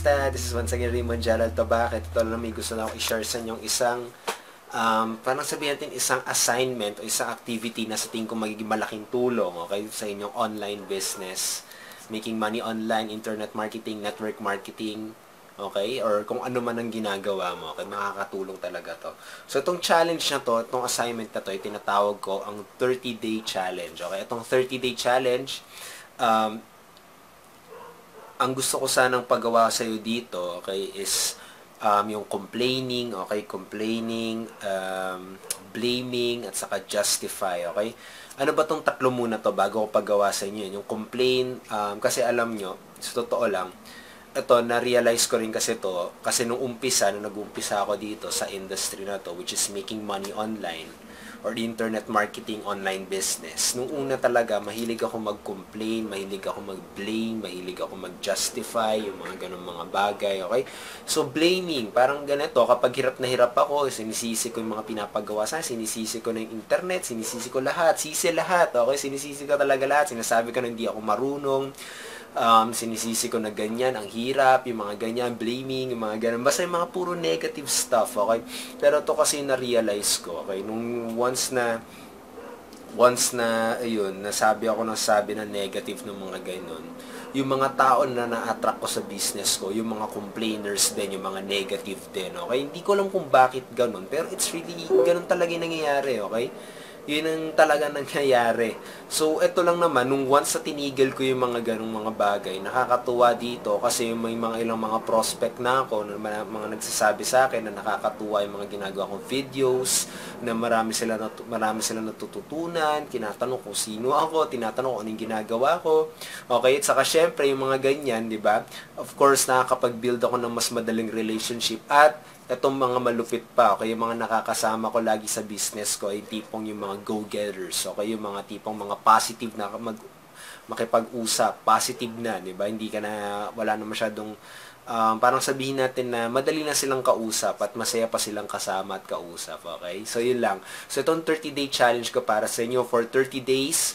Kamusta? This is once again Raymond Gerald Tabak. Ito lang may gusto na akong i-share sa inyong isang parang sabihin natin isang assignment o isang activity na sa tingin ko magiging malaking tulong, okay, sa inyong online business, making money online, internet marketing, network marketing, okay, or kung ano man ang ginagawa mo, okay, makakatulong talaga to. So itong challenge na to, itong assignment na to, ay tinatawag ko ang 30-day challenge, okay. Itong 30-day challenge, ang gusto ko sanang pagawa sa iyo dito, okay, is yung complaining, okay, blaming, at saka justify, okay. Ano ba tong tatlo muna to bago ko pagawa sa inyo? Yung complain, kasi alam nyo, sa totoo lang, ito, na-realize ko rin kasi to, kasi nung umpisa, nung nag-umpisa ako dito sa industry na to, which is making money online, or the internet marketing online business. Nung una talaga, mahilig ako mag-complain, mahilig ako mag-blame, mahilig ako mag-justify, yung mga ganun mga bagay, okay? So, blaming, parang ganito, kapag hirap na hirap ako, sinisisi ko yung mga pinapagawa sa akin, sinisisi ko na yung internet, sinisisi ko lahat, okay? Sinisisi ko talaga lahat, sinasabi ko na hindi ako marunong, sinisisi ko na ganyan, ang hirap, yung mga ganyan, blaming, yung mga ganyan, basta yung mga puro negative stuff, okay? Pero to kasi na-realize ko, okay? Nung once na, ayun, nasabi ako ng sabi na negative ng mga ganyan, yung mga tao na na-attract ko sa business ko, yung mga complainers din, yung mga negative din, okay? Hindi ko alam kung bakit ganun, pero it's really, ganun talaga yung nangyayari, okay? Yun ang talaga nangyayari. So, eto lang naman, nung once sa tinigil ko yung mga ganong mga bagay, nakakatuwa dito kasi may mga ilang mga prospect na ako, na mga nagsasabi sa akin na nakakatuwa yung mga ginagawa kong videos, na marami sila natututunan, tinatanong kung sino ako, tinatanong kung anong ginagawa ko. Okay, at saka syempre yung mga ganyan, di ba? Of course, nakakapag-build ako ng mas madaling relationship at etong mga malupit pa, okay, yung mga nakakasama ko lagi sa business ko ay tipong yung mga go-getters, okay, yung mga tipong mga positive na makipag-usap, positive na, di ba? Hindi ka na, wala na masyadong, parang sabihin natin na madali na silang kausap at masaya pa silang kasama at kausap, okay? So, yun lang. So, itong 30-day challenge ko para sa inyo for 30 days,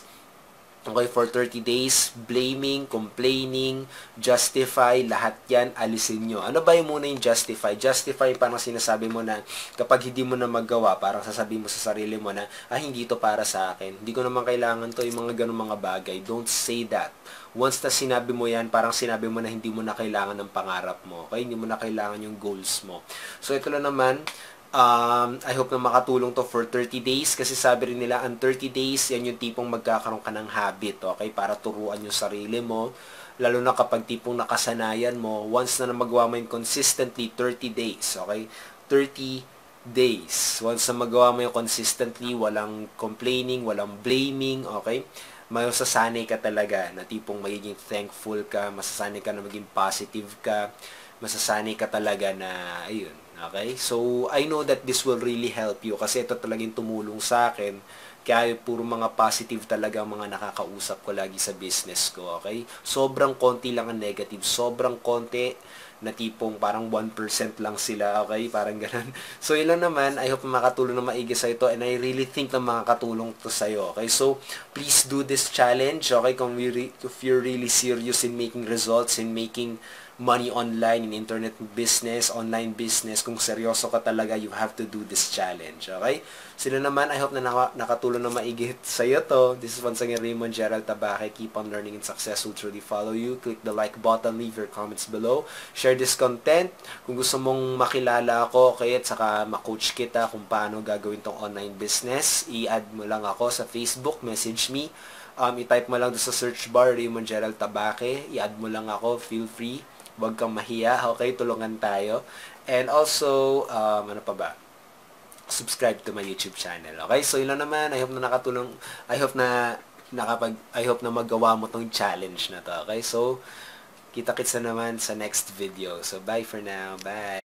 okay, for 30 days, blaming, complaining, justify, lahat yan, alisin nyo. Ano ba yung muna yung justify? Justify, parang sinasabi mo na, kapag hindi mo na magawa, parang sasabihin mo sa sarili mo na, hindi ito para sa akin. Hindi ko naman kailangan to, yung mga ganun mga bagay. Don't say that. Once na sinabi mo yan, parang sinabi mo na hindi mo na kailangan ng pangarap mo. Okay? Hindi mo na kailangan yung goals mo. So, ito lang naman, I hope na makatulong to for 30 days kasi sabi rin nila ang 30 days yan yung tipong magkakaroon ka ng habit, okay, para turuan yung sarili mo, lalo na kapag tipong nakasanayan mo, once na magawa mo yung consistently 30 days, okay, 30 days, once na magawa mo yung consistently, walang complaining, walang blaming, okay, masasanay ka talaga na tipong magiging thankful ka, masasanay ka na maging positive ka, masasanay ka talaga na, ayun, okay? So, I know that this will really help you kasi ito talagang tumulong sa akin. Kaya puro mga positive talaga ang mga nakakausap ko lagi sa business ko, okay? Sobrang konti lang ang negative. Sobrang konti na tipong parang 1% lang sila, okay? Parang ganun. So, yun lang naman. I hope makatulong na maigi sa ito and I really think na makakatulong to sa'yo, okay? So, please do this challenge, okay? If you're really serious in making results, in making money online, in internet business, online business, kung seryoso ka talaga, you have to do this challenge, okay? Sila naman, I hope na nakatulong na maigi sa iyo to. This is once again Raymond Gerald Tabake. Keep on learning and success will truly follow you. Click the like button, leave your comments below. Share this content. Kung gusto mong makilala ako, okay, at saka ma-coach kita kung paano gagawin tong online business, i-add mo lang ako sa Facebook, message me. I-type mo lang doon sa search bar, Raymond Gerald Tabake. I-add mo lang ako, feel free. Huwag kang mahiya, okay? Tulungan tayo. And also, ano pa ba? Subscribe to my YouTube channel. Okay? So, yun lang naman. I hope na nakatulong. I hope na magawa mo tong challenge na to. Okay? So, kita-kits na naman sa next video. So, bye for now. Bye!